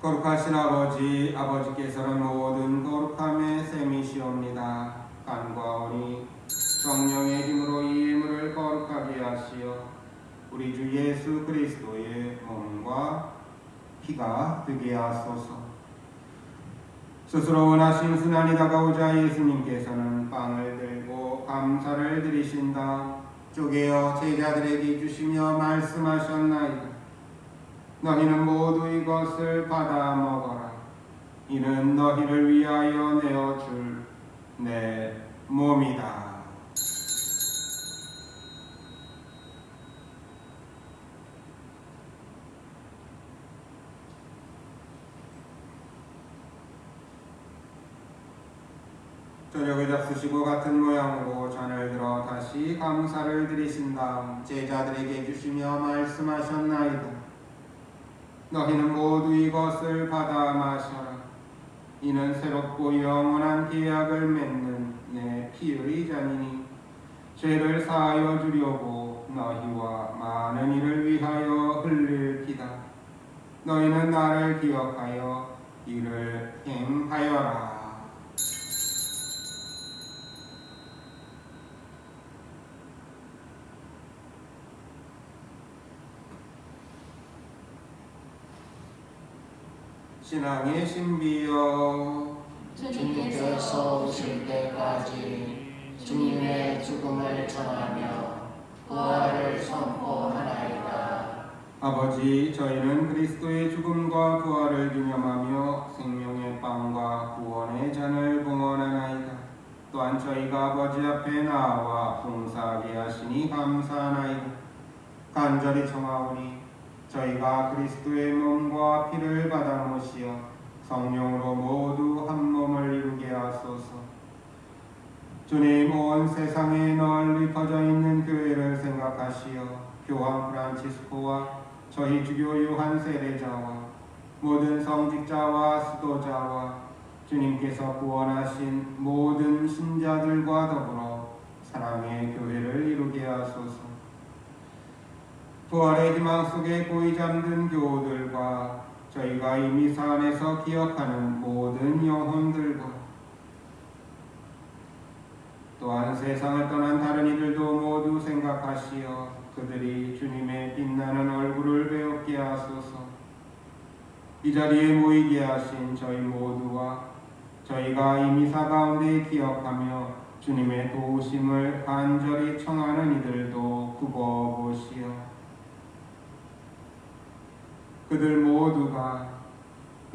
거룩하신 아버지, 아버지께서는 모든 거룩함의 셈이시옵니다. 간과 오니 성령의 힘으로 이 예물을 거룩하게 하시어 우리 주 예수 그리스도의 몸과 피가 되게 하소서. 스스로 원하신 순환이 다가오자 예수님께서는 빵을 들고 감사를 드리신 다음 쪼개어 제자들에게 주시며 말씀하셨나이다. 너희는 모두 이것을 받아 먹어라. 이는 너희를 위하여 내어줄 내 몸이다. 저녁을 잡수시고 같은 모양으로 잔을 들어 다시 감사를 드리신 다음 제자들에게 주시며 말씀하셨나이다. 너희는 모두 이것을 받아 마셔라. 이는 새롭고 영원한 계약을 맺는 내 피의 잔이니 죄를 사하여 주려고 너희와 많은 이를 위하여 흘릴 피다. 너희는 나를 기억하여 이를 행하여라. 신앙의 신비여, 주님께서 오실 때까지 주님의 죽음을 전하며 부활을 선포하나이다. 아버지, 저희는 그리스도의 죽음과 부활을 기념하며 생명의 빵과 구원의 잔을 봉헌하나이다. 또한 저희가 아버지 앞에 나와 봉사하게 하시니 감사하나이다. 간절히 청하오니 저희가 그리스도의 몸과 피를 받아 모시어 성령으로 모두 한 몸을 이루게 하소서. 주님, 온 세상에 널리 퍼져 있는 교회를 생각하시어 교황 프란치스코와 저희 주교 요한 세례자와 모든 성직자와 수도자와 주님께서 구원하신 모든 신자들과 더불어 사랑의 교회를 이루게 하소서. 부활의 희망 속에 고이 잠든 교우들과 저희가 이 미사 안에서 기억하는 모든 영혼들과 또한 세상을 떠난 다른 이들도 모두 생각하시어 그들이 주님의 빛나는 얼굴을 배웁게 하소서. 이 자리에 모이게 하신 저희 모두와 저희가 이 미사 가운데 기억하며 주님의 도우심을 간절히 청하는 이들도 굽어보시어 그들 모두가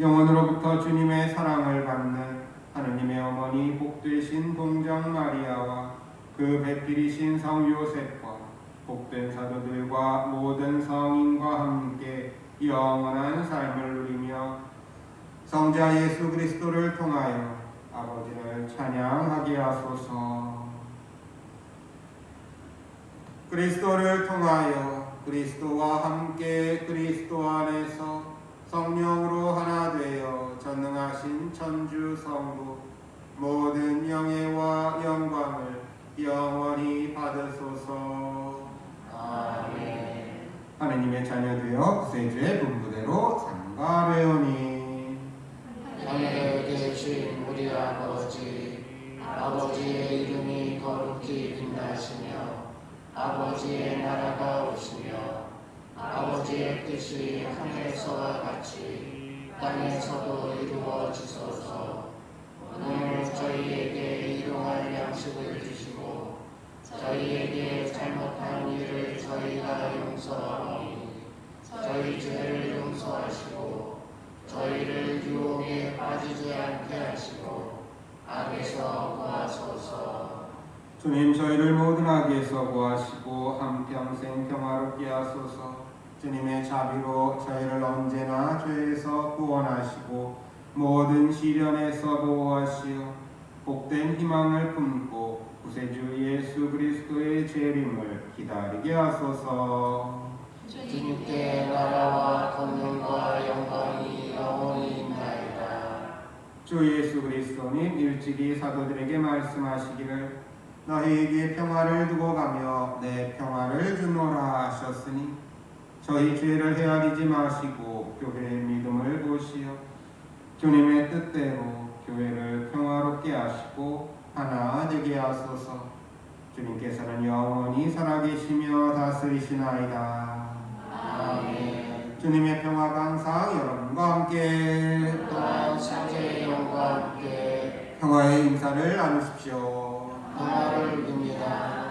영원으로부터 주님의 사랑을 받는 하느님의 어머니 복되신 동정 마리아와 그 배필이신 성 요셉과 복된 사도들과 모든 성인과 함께 영원한 삶을 누리며 성자 예수 그리스도를 통하여 아버지를 찬양하게 하소서. 그리스도를 통하여 그리스도와 함께 그리스도 안에서 성령으로 하나 되어 전능하신 천주 성부 모든 영예와 영광을 영원히 받으소서. 아멘. 하느님의 자녀 되어 구세주의 분부대로 상가되오니 하늘에 아버지의 나라가 오시며 아버지의 뜻이 하늘에서와 같이 땅에서도 이루어지소서. 오늘 저희에게 일용할 양식을 주시고 저희에게 잘못한 일을 저희가 용서하오니 저희 죄를 용서하시고 저희를 유혹에 빠지지 않게 하시고 악에서 구하소서. 주님, 저희를 모든 악에서 구하시고 한평생 평화롭게 하소서. 주님의 자비로 저희를 언제나 죄에서 구원하시고 모든 시련에서 보호하시어 복된 희망을 품고 구세주 예수 그리스도의 재림을 기다리게 하소서. 주님께 나라와 권능과 영광이 영원히 있나이다. 주 예수 그리스도님 일찍이 사도들에게 말씀하시기를 너희에게 평화를 두고 가며 내 평화를 주노라 하셨으니 저희 죄를 헤아리지 마시고 교회의 믿음을 보시어 주님의 뜻대로 교회를 평화롭게 하시고 하나 되게 하소서. 주님께서는 영원히 살아계시며 다스리시나이다. 아멘. 주님의 평화가 항상 여러분과 함께 또한 사제의 영과 함께 평화의 인사를 나누십시오. 평화를 빕니다.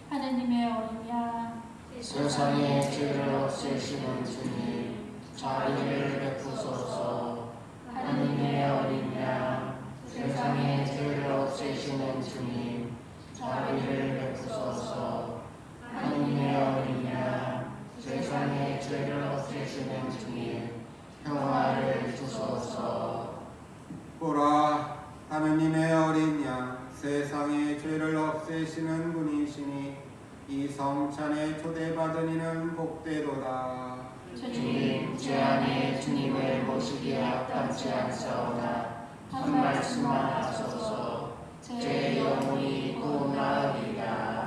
하느님의 어린 양, 세상의 죄를 없애시는 주님, 자비를 베푸소서. 하느님의 어린 양, 세상의 죄를 없애시는 주님, 자비를 베푸소서. 하느님의 어린 양, 세상의 죄를 없애시는 주님, 평화를 주소서. 보라, 하느님의 어린 양, 세상의 죄를 없애시는 분이시니 이 성찬에 초대받은 이는 복되도다. 주님, 제 안에 주님을 모시기에 합당치 않사오나 한 말씀만 하소서. 제 영혼이 곧 나으리라.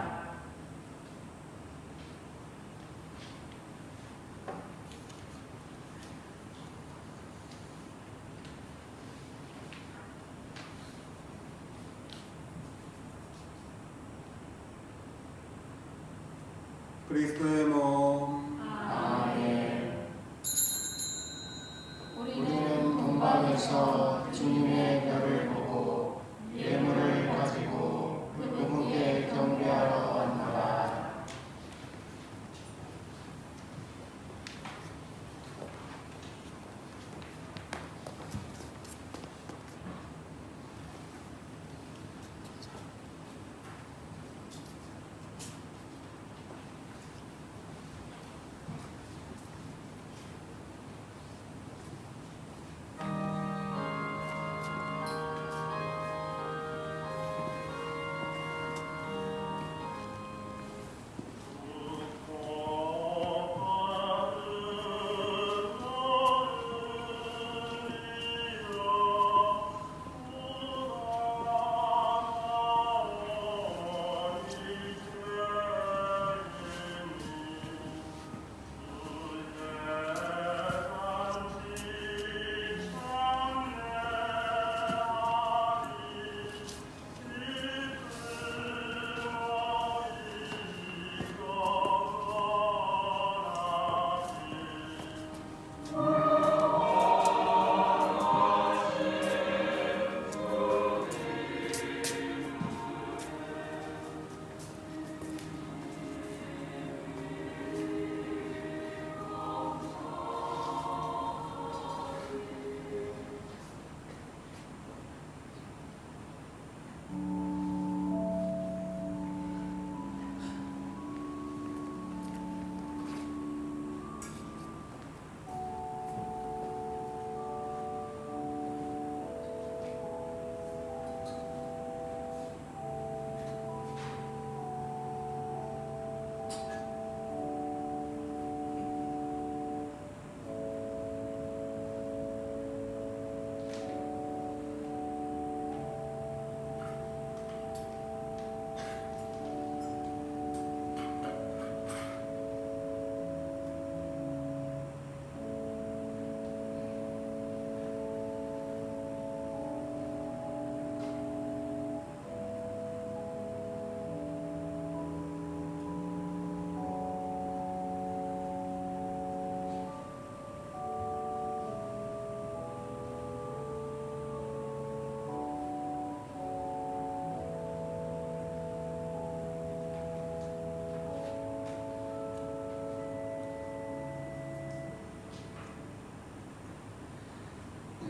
그리스도의 몸, 아멘. 우리는 우리는 동방에서 주님의 별을 보고 예물을 가지고 그분께 경배하러 왔노라.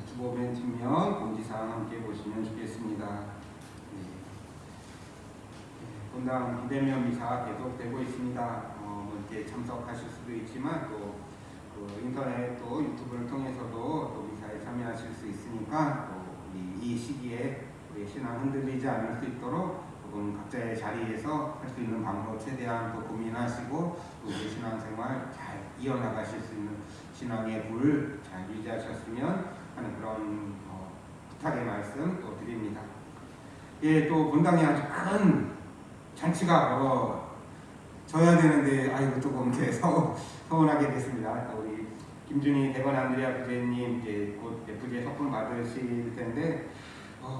주보면 뒷면 공지사항 함께 보시면 좋겠습니다. 본당 비대면 미사 계속되고 있습니다. 이렇게 참석하실 수도 있지만 또 인터넷 또 유튜브를 통해서도 또 미사에 참여하실 수 있으니까 또 이 시기에 우리 신앙 흔들리지 않을 수 있도록 조금 각자의 자리에서 할 수 있는 방법 최대한 또 고민하시고 또 우리 신앙생활 잘 이어나가실 수 있는 신앙의 불 잘 유지하셨으면 하는 그런 부탁의 말씀 또 드립니다. 예, 또 본당에 아주 큰 잔치가 벌어져야 되는데 아이고 조금 이렇게 서운하게 됐습니다. 우리 김준희 대건 안드레아 부제님 이제 곧 부제 석품 받으실 텐데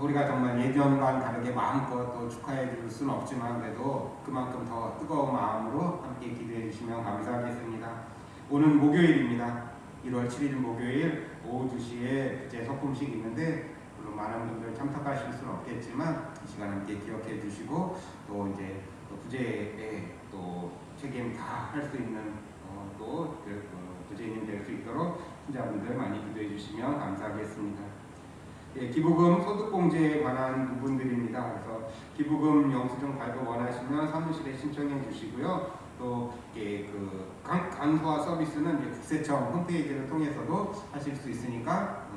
우리가 정말 예전과는 다르게 마음껏 또 축하해 줄 수는 없지만 그래도 그만큼 더 뜨거운 마음으로 함께 기도해 주시면 감사하겠습니다. 오는 목요일입니다. 1월 7일 목요일 오후 2시에 부제 석품식이 있는데 물론 많은 분들 참석하실 수는 없겠지만 이 시간 함께 기억해 주시고 또 이제 부제에 또 책임 다 할 수 있는 또 부제님 될 수 있도록 신자분들 많이 기도해 주시면 감사하겠습니다. 예, 기부금 소득공제에 관한 부분들입니다. 그래서 기부금 영수증 발급 원하시면 사무실에 신청해 주시고요. 또 간소화 서비스는 이제 국세청 홈페이지를 통해서도 하실 수 있으니까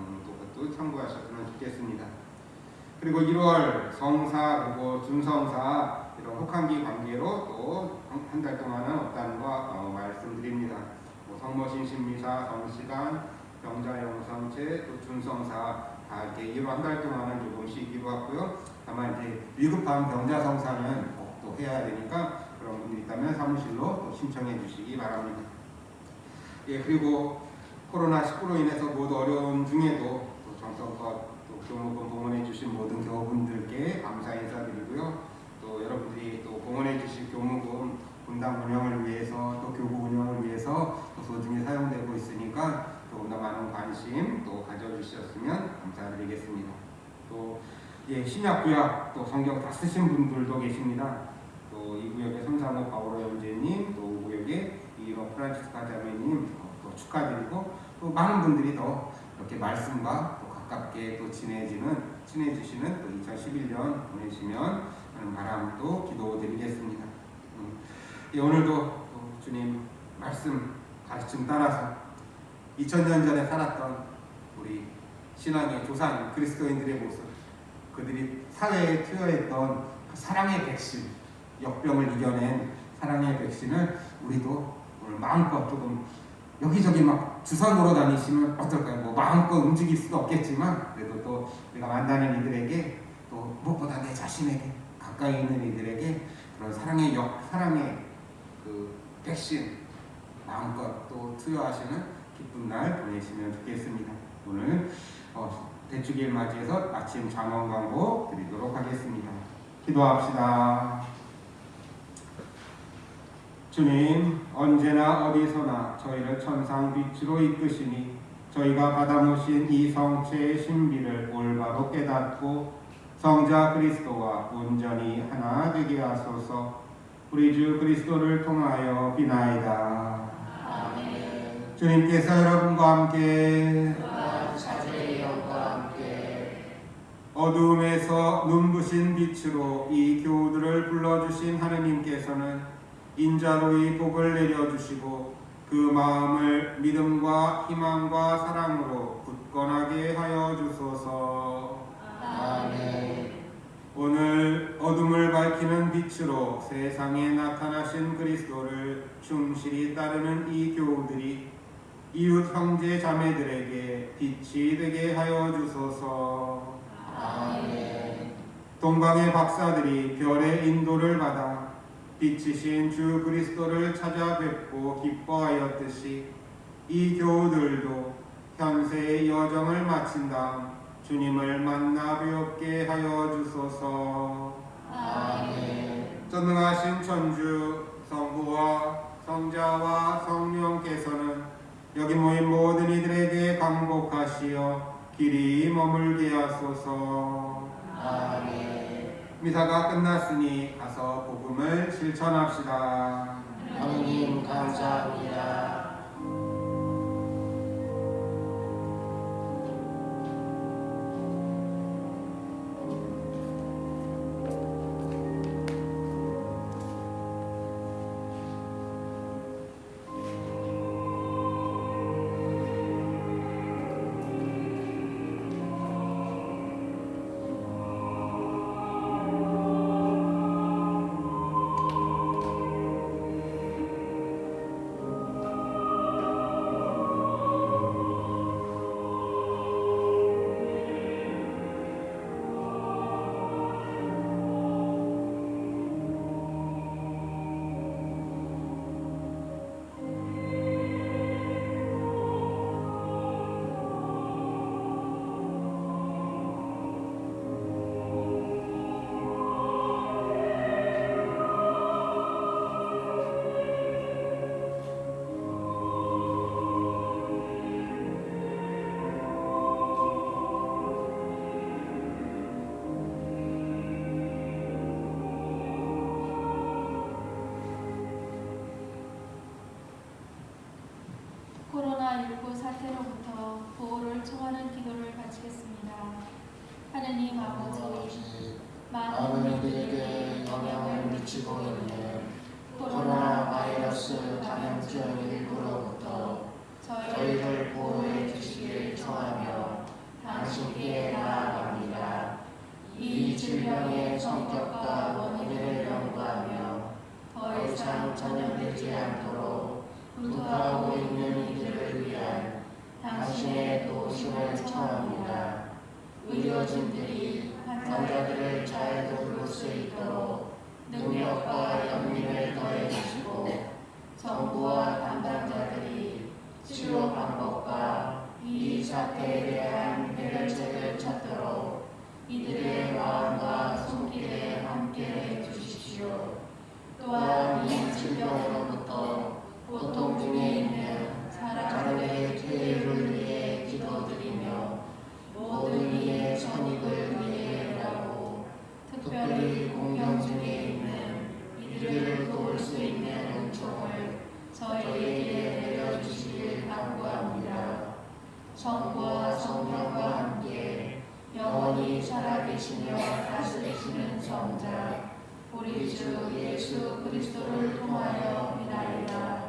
그것도 참고하셨으면 좋겠습니다. 그리고 1월 성사 그리고 준성사 이런 혹한기 관계로 또 한 달 동안은 없다는 거 말씀드립니다. 성모신신미사, 성시간, 병자영성체, 또 준성사 다 이렇게 1월 한 달 동안은 조금씩 이루었고요. 다만 이제 위급한 병자성사는 꼭 또 해야 되니까 그런 분들이 있다면 사무실로 또 신청해 주시기 바랍니다. 예, 그리고 코로나19로 인해서 모두 어려운 중에도 또 정성껏 또 교무금 봉헌해 주신 모든 교우분들께 감사 인사드리고요. 또 여러분들이 또 봉헌해 주신 교무금 본당 운영을 위해서 또 교구 운영을 위해서 또 소중히 사용되고 있으니까 조금 더 많은 관심 또 가져주셨으면 감사드리겠습니다. 또 예, 신약 구약 또 성경 다 쓰신 분들도 계십니다. 또 이 구역의 손상호 바오로 형제님, 또 이 구역의 이로 프란치스카 자매님 또 축하드리고 또 많은 분들이 더 이렇게 말씀과 또 가깝게 또 친해지시는 또 2011년 보내시면 하는 바람도 기도드리겠습니다. 예, 오늘도 또 주님 말씀 가르침 따라서 2000년 전에 살았던 우리 신앙의 조상 그리스도인들의 모습, 그들이 사회에 투여했던 그 사랑의 백신, 역병을 이겨낸 사랑의 백신을 우리도 오늘 마음껏 조금 여기저기 막 주사 놓으러 다니시면 어떨까요? 뭐 마음껏 움직일 수도 없겠지만 그래도 또 우리가 만나는 이들에게 또 무엇보다 내 자신에게 가까이 있는 이들에게 그런 사랑의 그 백신 마음껏 또 투여하시는 기쁜 날 보내시면 좋겠습니다. 오늘 대축일 맞이해서 아침 잠언 광고 드리도록 하겠습니다. 기도합시다. 주님, 언제나 어디서나 저희를 천상 빛으로 이끄시니 저희가 받아모신 이 성체의 신비를 올바로 깨닫고 성자 그리스도와 온전히 하나 되게 하소서. 우리 주 그리스도를 통하여 비나이다. 아멘. 주님께서 여러분과 함께 어두움에서 눈부신 빛으로 이 교우들을 불러주신 하느님께서는 인자로이 복을 내려주시고 그 마음을 믿음과 희망과 사랑으로 굳건하게 하여 주소서. 아멘. 오늘 어둠을 밝히는 빛으로 세상에 나타나신 그리스도를 충실히 따르는 이 교우들이 이웃 형제 자매들에게 빛이 되게 하여 주소서. 아멘. 동방의 박사들이 별의 인도를 받아 빛이신 주 그리스도를 찾아뵙고 기뻐하였듯이 이 교우들도 현세의 여정을 마친 다음 주님을 만나 뵙게 하여 주소서. 아멘. 전능하신 천주 성부와 성자와 성령께서는 여기 모인 모든 이들에게 강복하시어 길이 머물게 하소서. 아멘. 미사가 끝났으니 가서 복음을 실천합시다. 하느님 감사합니다. 코로나19 사태로부터 보호를 청하는 기도를 바치겠습니다. 하느님 아버지, 많은 이들에게 영향을 미치고 있는 코로나 바이러스 감염증 일부로부터 저희를 보호해 주시길 청하며 당신께 나아갑니다. 이 질병의 성격과 원인을 연구하며 더 이상 전염되지 않도록 구토하고 있는 이들을 위한 당신의 도우심을 청합니다. 의료진들이 환자들을 잘 돌볼 수 있도록 능력과 연민을 더해 주시고 정부와 담당자들이 치료 방법과 이 사태에 대한 해결책을 찾도록 이들의 마음과 손길에 함께해 주십시오. 또한 이 질병으로부터 고통 중에 있는 사람들의 퇴유를 위해 기도드리며 모든 이의 선익을 위해 일하고 특별히 공경 중에 있는 이들을 도울 수 있는 은총을 저희에게 내려주시길 간구합니다. 성부와 성령과 함께 영원히 살아계시며 다스리시는 성자 우리 주 예수 그리스도를 통하여 비나이다.